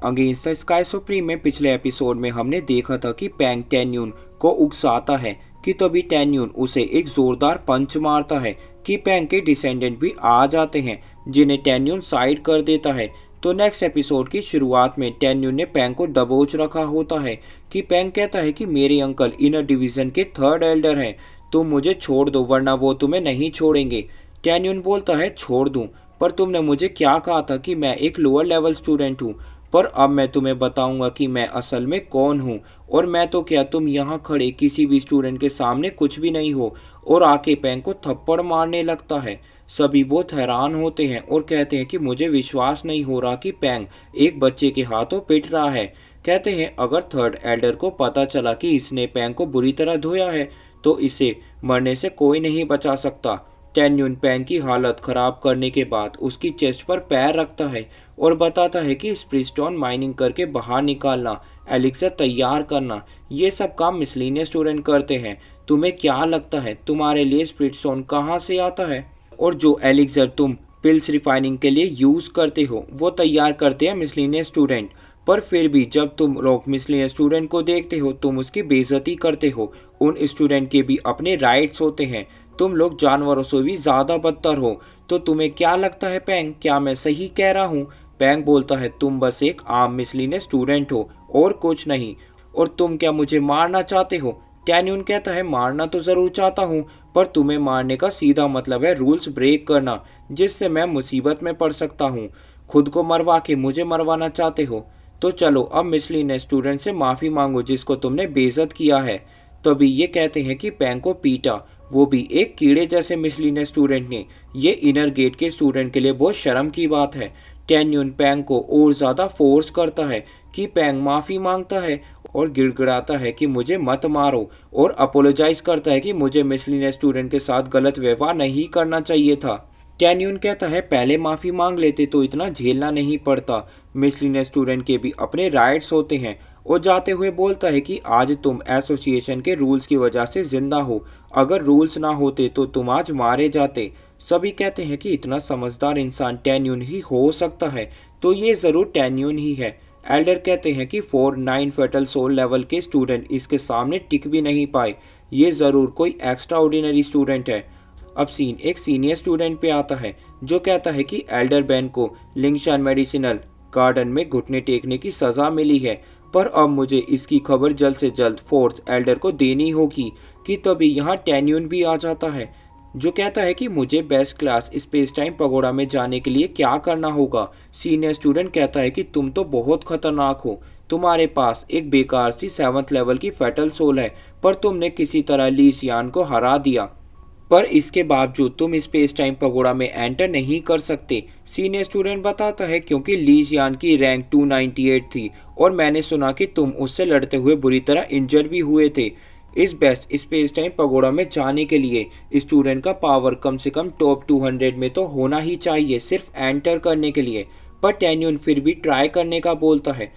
Against the sky supreme में पिछले episode में हमने देखा था कि पैंग टेन्यून को उकसाता है कि तभी टेन्यून उसे एक जोरदार पंच मारता है कि पैंग के डिसेंडेंट भी आ जाते हैं जिन्हें टेन्यून साइड कर देता है। तो नेक्स्ट एपिसोड की शुरुआत में टेन्यून ने पैंग को दबोच रखा होता है कि पैंग कहता है कि मेरे अंकल इनर डिवीजन के थर्ड एल्डर हैं, तुम मुझे छोड़ दो वरना वो तुम्हें नहीं छोड़ेंगे। टेन्यून बोलता है छोड़ दूं, पर तुमने मुझे क्या कहा था कि मैं एक लोअर लेवल स्टूडेंट हूँ, पर अब मैं तुम्हें बताऊंगा कि मैं असल में कौन हूँ। और मैं तो क्या, तुम यहाँ खड़े किसी भी स्टूडेंट के सामने कुछ भी नहीं हो। और आके पैंग को थप्पड़ मारने लगता है। सभी बहुत हैरान होते हैं और कहते हैं कि मुझे विश्वास नहीं हो रहा कि पैंग एक बच्चे के हाथों पिट रहा है। कहते हैं अगर थर्ड एल्डर को पता चला कि इसने पैंग को बुरी तरह धोया है तो इसे मरने से कोई नहीं बचा सकता। टेन्यून पैंग की हालत खराब करने के बाद उसकी चेस्ट पर पैर रखता है और बताता है कि स्प्रिस्टोन माइनिंग करके बाहर निकालना, एलिक्सर तैयार करना, ये सब काम मिसलीनियस स्टूडेंट करते हैं। तुम्हें क्या लगता है तुम्हारे लिए स्प्रिस्टोन कहाँ से आता है? और जो एलिक्सर तुम पिल्स रिफाइनिंग के लिए यूज करते हो वो तैयार करते हैं मिसलीनियस स्टूडेंट। पर फिर भी जब तुम लोग मिसलीनियस स्टूडेंट को देखते हो तुम उसकी बेइज्जती करते हो। उन स्टूडेंट के भी अपने राइट्स होते हैं। तुम लोग जानवरों से भी ज्यादा बदतर हो। तो तुम्हें क्या लगता है पैंग, क्या मैं सही कह रहा हूँ? पैंग बोलता है तुम बस एक आम मिसलीनियस स्टूडेंट हो और कुछ नहीं। और तुम क्या मुझे मारना चाहते हो? टेन्यून कहता है मारना तो जरूर चाहता हूँ, पर तुम्हें मारने का सीधा मतलब है रूल्स ब्रेक करना, जिससे मैं मुसीबत में पड़ सकता हूँ। खुद को मरवा के मुझे मरवाना चाहते हो? तो चलो अब मिसलीनियस स्टूडेंट से माफी मांगो जिसको तुमने बेइज्जत किया है। तभी ये कहते हैं कि पैंग को पीटा, वो भी एक कीड़े जैसे मिसलीनियस स्टूडेंट ने। ये इनर गेट के स्टूडेंट के लिए बहुत शर्म की बात है। टेन्यून पैंग को और ज्यादा फोर्स करता है कि पैंग माफी मांगता है और गिड़गिड़ाता है कि मुझे मत मारो, और अपोलोजाइज करता है कि मुझे मिसलीनियस स्टूडेंट के साथ गलत व्यवहार नहीं करना चाहिए था। टेन्यून कहता है पहले माफी मांग लेते तो इतना झेलना नहीं पड़ता। मिसलीनियस स्टूडेंट के भी अपने राइट्स होते हैं। और जाते हुए बोलता है कि आज तुम एसोसिएशन के रूल्स की वजह से जिंदा हो, अगर रूल्स ना होते तो तुम आज मारे जाते। सभी कहते हैं कि इतना समझदार इंसान टेन्यून ही हो सकता है, तो ये जरूर टेन्यून ही है। एल्डर कहते हैं कि 4-9 फेटल सोल लेवल के स्टूडेंट इसके सामने टिक भी नहीं पाए, ये जरूर कोई एक्स्ट्रा ऑर्डिनरी स्टूडेंट है। अब सीन एक सीनियर स्टूडेंट पे आता है जो कहता है कि एल्डर बैन को लिंगशान मेडिसिनल गार्डन में घुटने टेकने की सजा मिली है, पर अब मुझे इसकी खबर जल्द से जल्द फोर्थ एल्डर को देनी होगी। कि तभी यहाँ टेन्यून भी आ जाता है जो कहता है कि मुझे best class space time pagoda में जाने के लिए क्या करना होगा। सीनियर स्टूडेंट कहता है कि तुम तो बहुत खतरनाक हो, तुम्हारे पास एक बेकार सी 7th लेवल की फेटल सोल है, पर तुमने किसी तरह ली सियान को हरा दिया, पर इसके बावजूद तुम स्पेस टाइम पगोड़ा में एंटर नहीं कर सकते। सीनियर स्टूडेंट बताता है क्योंकि ली जियान की रैंक 298 थी और मैंने सुना कि तुम उससे लड़ते हुए बुरी तरह इंजर भी हुए थे। इस बेस्ट स्पेस टाइम पगोड़ा में जाने के लिए स्टूडेंट का पावर कम से कम टॉप 200 में तो होना ही चाहिए सिर्फ एंटर करने के लिए। पर टेन्यून फिर भी ट्राई करने का बोलता है।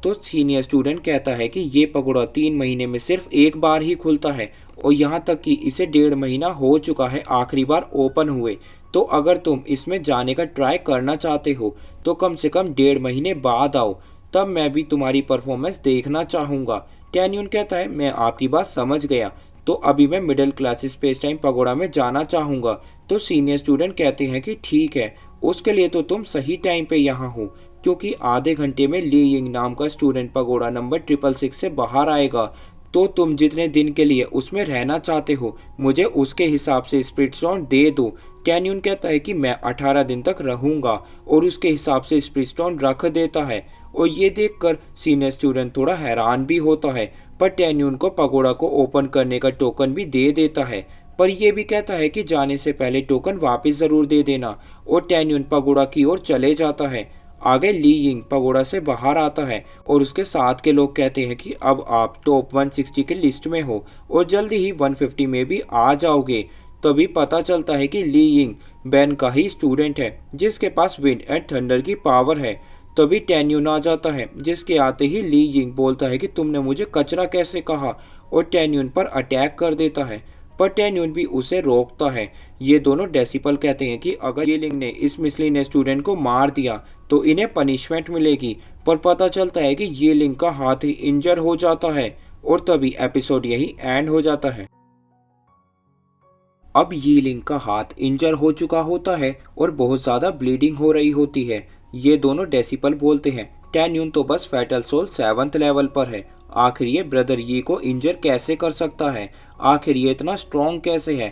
तो सीनियर स्टूडेंट कहता है कि ये पगोड़ा 3 महीने में सिर्फ एक बार ही खुलता है और यहाँ तक कि इसे 1.5 महीना हो चुका है आखिरी बार ओपन हुए। तो अगर तुम इसमें जाने का ट्राई करना चाहते हो तो कम से कम 1.5 महीने बाद आओ, तब मैं भी तुम्हारी परफॉर्मेंस देखना चाहूँगा। टेन्यून कहता है मैं आपकी बात समझ गया, तो अभी मैं middle class space time pagoda में जाना चाहूँगा। तो सीनियर स्टूडेंट कहते हैं कि ठीक है, उसके लिए तो तुम सही टाइम पे यहाँ हो, क्योंकि आधे घंटे में ली यिंग नाम का स्टूडेंट पगोड़ा नंबर 666 से बाहर आएगा। तो तुम जितने दिन के लिए उसमें रहना चाहते हो मुझे उसके हिसाब से स्पिरिट स्टोन दे दो। टेन्यून कहता है कि मैं 18 दिन तक रहूंगा और उसके हिसाब से स्पिरिट स्टोन रख देता है। और ये देखकर सीनियर स्टूडेंट थोड़ा हैरान भी होता है, पर टेन्यून को पगोड़ा को ओपन करने का टोकन भी दे देता है। पर यह भी कहता है कि जाने से पहले टोकन वापस जरूर दे देना। और टेन्यून पगोड़ा की ओर चले जाता है। आगे ली यिंग पगोड़ा से बाहर आता है और उसके साथ के लोग कहते हैं कि अब आप टॉप 160 की लिस्ट में हो और जल्दी ही 150 में भी आ जाओगे। तभी पता चलता है कि ली यिंग बैन का ही स्टूडेंट है जिसके पास विंड एंड थंडर की पावर है। तभी टेन्यून आ जाता है जिसके आते ही ली यिंग बोलता है कि तुमने मुझे कचरा कैसे कहा, और टेन्यून पर अटैक कर देता है। पर टेन्यून भी उसे रोकता है। ये दोनों डेसिपल कहते हैं कि अगर ये लिंग ने इस मिसलीनियस स्टूडेंट को मार दिया तो इन्हें पनिशमेंट मिलेगी, पर पता चलता है कि ये लिंग का हाथ ही इंजर हो जाता है और तभी एपिसोड यही एंड हो जाता है। अब ये लिंग का हाथ इंजर हो चुका होता है और बहुत ज्यादा ब्लीडिंग हो रही होती है। ये दोनों डेसिपल बोलते हैं टेन्यून तो बस फैटल सोल 7th लेवल पर है, आखिर ये ब्रदर ये को इंजर कैसे कर सकता है, आखिर ये इतना स्ट्रॉन्ग कैसे है।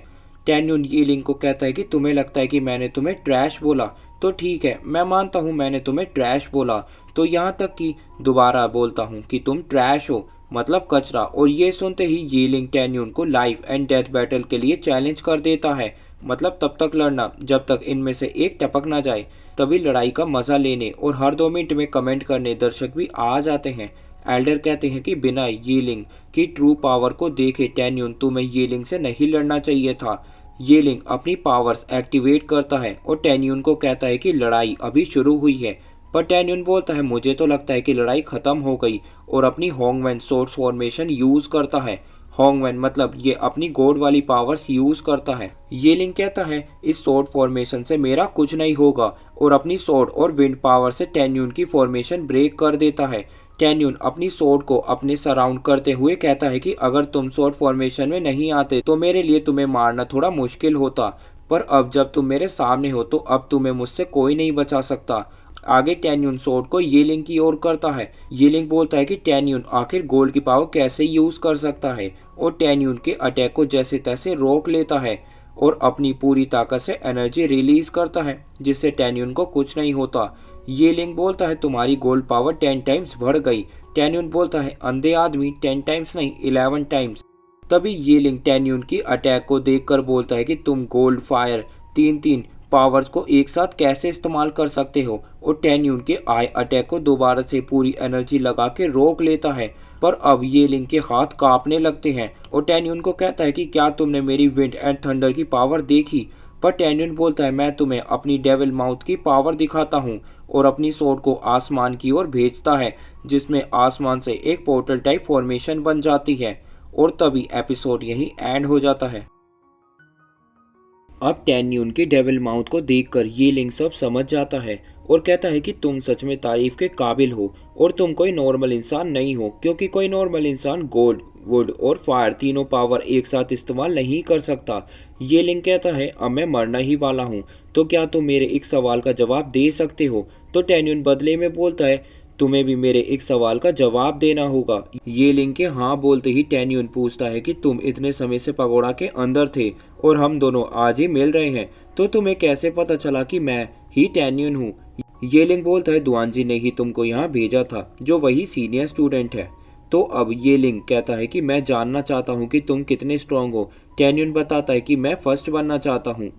टेन्यून ये लिंग को कहता है कि तुम्हें लगता है कि मैंने तुम्हें ट्रैश बोला, तो ठीक है मैं मानता हूँ मैंने तुम्हें ट्रैश बोला, तो यहाँ तक कि दोबारा बोलता हूँ कि तुम ट्रैश हो, मतलब कचरा। और ये सुनते ही ये लिंग टेन्यून को लाइफ एंड डेथ बैटल के लिए चैलेंज कर देता है, मतलब तब तक लड़ना जब तक इनमें से एक टपक ना जाए, तभी लड़ाई का मजा लेने और हर 2 मिनट में कमेंट करने दर्शक भी आ जाते हैं। एल्डर कहते हैं कि बिना ये लिंग की ट्रू पावर को देखे टेन्यून तुम्हें ये लिंग से नहीं लड़ना चाहिए था। ये लिंग अपनी पावर्स एक्टिवेट करता है और टेन्यून को कहता है कि लड़ाई अभी शुरू हुई है, पर टेन्यून बोलता है मुझे तो लगता है कि लड़ाई खत्म हो गई और अपनी होंगवेन सोर्स फॉर्मेशन यूज करता है। होंगवेन मतलब ये अपनी गॉड वाली पावर्स यूज करता है। ये लिंग कहता है इस सोर्ड फॉर्मेशन से मेरा कुछ नहीं होगा और अपनी सोर्ड और विंड पावर से टेन्यून की फॉर्मेशन ब्रेक कर देता है। टेन्यून अपनी सोर्ड को अपने सराउंड करते हुए कहता है कि अगर तुम सोर्ड फॉर्मेशन में नहीं आते तो मेरे लिए तुम्हें मारना थोड़ा मुश्किल होता, पर अब जब तुम मेरे सामने हो तो अब तुम्हें मुझसे कोई नहीं बचा सकता। आगे टेन्यून सोर्ड को ये लिंग की ओर करता है। ये लिंग बोलता है कि टेन्यून आखिर गोल्ड की पावर कैसे यूज कर सकता है और टेन्यून के अटैक को जैसे तैसे रोक लेता है और अपनी पूरी ताकत से एनर्जी रिलीज करता है जिससे टेन्यून को कुछ नहीं होता। ये लिंग बोलता है तुम्हारी गोल्ड पावर 10 टाइम्स बढ़ गई। टेन्यून बोलता है अंधे आदमी 10 टाइम्स नहीं 11 टाइम्स। तभी ये लिंग टेन्यून की अटैक को देखकर बोलता है कि तुम गोल्ड फायर 3 पावर्स को एक साथ कैसे इस्तेमाल कर सकते हो, और टेन्यून के आई अटैक को दोबारा से पूरी एनर्जी लगा के रोक लेता है। पर अब ये लिंग के हाथ कांपने लगते हैं और टेन्यून को कहता है कि क्या तुमने मेरी विंड एंड थंडर की पावर देखी, पर टेन्यून बोलता है मैं तुम्हें अपनी डेविल माउथ की पावर दिखाता हूँ और अपनी सोर्ड को आसमान की ओर भेजता है जिसमें आसमान से एक पोर्टल टाइप फॉर्मेशन बन जाती है और तभी एपिसोड यही एंड हो जाता है। अब टेन्यून के डेविल माउथ को देखकर ये लिंग सब समझ जाता है और कहता है कि तुम सच में तारीफ के काबिल हो और तुम कोई नॉर्मल इंसान नहीं हो, क्योंकि कोई नॉर्मल इंसान गोल्ड वुड और फायर तीनों पावर एक साथ इस्तेमाल नहीं कर सकता। ये लिंग कहता है अब मैं मरना ही वाला हूँ, तो क्या तुम मेरे एक सवाल का जवाब दे सकते हो। तो टेन्यून बदले में बोलता है तुम्हें भी मेरे एक सवाल का जवाब देना होगा। ये लिंग के हाँ बोलते ही टेन्यून पूछता है कि तुम इतने समय से पगोड़ा के अंदर थे और हम दोनों आज ही मिल रहे हैं, तो तुम्हें कैसे पता चला कि मैं ही टेन्यून हूँ। ये लिंग बोलता है दुआनजी ने ही तुमको यहाँ भेजा था, जो वही सीनियर स्टूडेंट है। तो अब ये लिंग कहता है कि मैं जानना चाहता हूँ कि तुम कितने स्ट्रांग हो। टेन्यून बताता है कि मैं फर्स्ट बनना चाहता हूँ,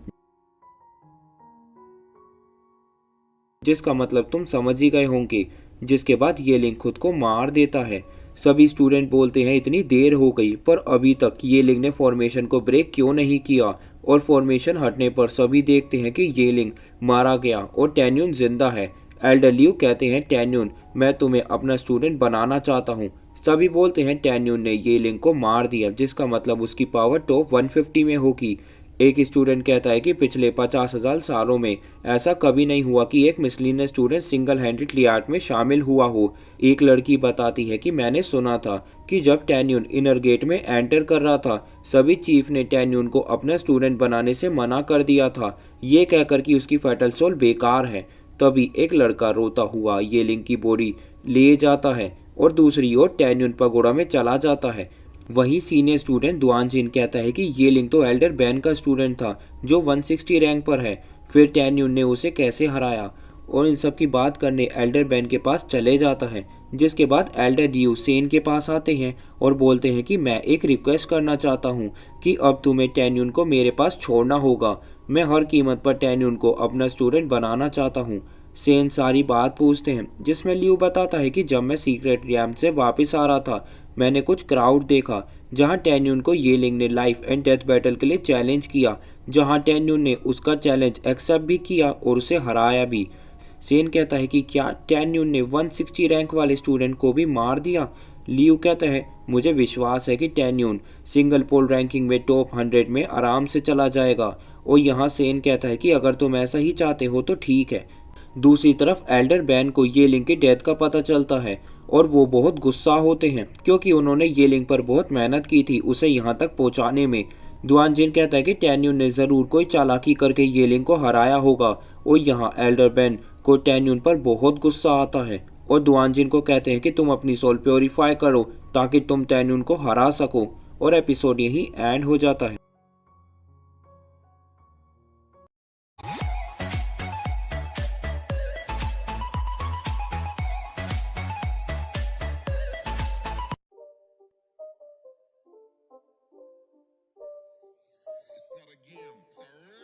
जिसका मतलब तुम समझ ही गए होंगे। जिसके बाद ये लिंग खुद को मार देता है। सभी स्टूडेंट बोलते हैं इतनी देर हो गई पर अभी तक ये लिंग ने फॉर्मेशन को ब्रेक क्यों नहीं किया, और फॉर्मेशन हटने पर सभी देखते हैं कि ये लिंग मारा गया और टेन्यून जिंदा है। एल्डर लियू कहते हैं टेन्यून मैं तुम्हें अपना स्टूडेंट बनाना चाहता हूँ। सभी बोलते हैं टेन्यून ने ये लिंग को मार दिया, जिसका मतलब उसकी पावर टॉप 150 में होगी। एक स्टूडेंट कहता है कि पिछले 50,000 सालों में ऐसा कभी नहीं हुआ कि एक miscellaneous student single handedly art में शामिल हुआ हो। एक लड़की बताती है कि मैंने सुना था कि जब टेन्यून इनर गेट में एंटर कर रहा था सभी चीफ ने टेन्यून को अपना स्टूडेंट बनाने से मना कर दिया था, ये कहकर कि उसकी फैटल सोल बेकार है। तभी एक लड़का रोता हुआ ये लिंग की बॉडी ले जाता है और दूसरी ओर टेन्यून पगोड़ा में चला जाता है। वही सीनियर स्टूडेंट दुआनजिन कहता है कि ये लिंग तो एल्डर बैन का स्टूडेंट था जो 160 रैंक पर है, फिर टेन्यून ने उसे कैसे हराया, और इन सब की बात करने एल्डर बैन के पास चले जाता है। जिसके बाद एल्डर ड्यू सेन के पास आते हैं और बोलते हैं कि मैं एक रिक्वेस्ट करना चाहता हूँ कि अब तुम्हें टेन्यून को मेरे पास छोड़ना होगा, मैं हर कीमत पर टेन्यून को अपना स्टूडेंट बनाना चाहता हूँ। सेन सारी बात पूछते हैं जिसमें लियू बताता है कि जब मैं सीक्रेट रैम से वापस आ रहा था मैंने कुछ क्राउड देखा जहां टेन्यून को ये लिंग ने लाइफ एंड डेथ बैटल के लिए चैलेंज किया, जहां टेन्यून ने उसका चैलेंज एक्सेप्ट भी किया और उसे हराया भी। सेन कहता है कि क्या टैन्यून ने 160 रैंक वाले स्टूडेंट को भी मार दिया। लियू कहता है मुझे विश्वास है कि टैन्यून सिंगल पोल रैंकिंग में टॉप 100 में आराम से चला जाएगा। और यहाँ सेन कहता है कि अगर तुम ऐसा ही चाहते हो तो ठीक है। दूसरी तरफ एल्डर बैन को ये लिंग की डेथ का पता चलता है और वो बहुत गुस्सा होते हैं क्योंकि उन्होंने ये लिंग पर बहुत मेहनत की थी उसे यहाँ तक पहुँचाने में। दुआन जिन कहता है कि टैन्यून ने ज़रूर कोई चालाकी करके ये लिंग को हराया होगा और यहाँ एल्डर बैन को टैन्यून पर बहुत गुस्सा आता है और दुआन जिन को कहते हैं कि तुम अपनी सोल प्योरीफाई करो ताकि तुम टैन्यून को हरा सको। और एपिसोड यहीं एंड हो जाता है। It's not a game, it's a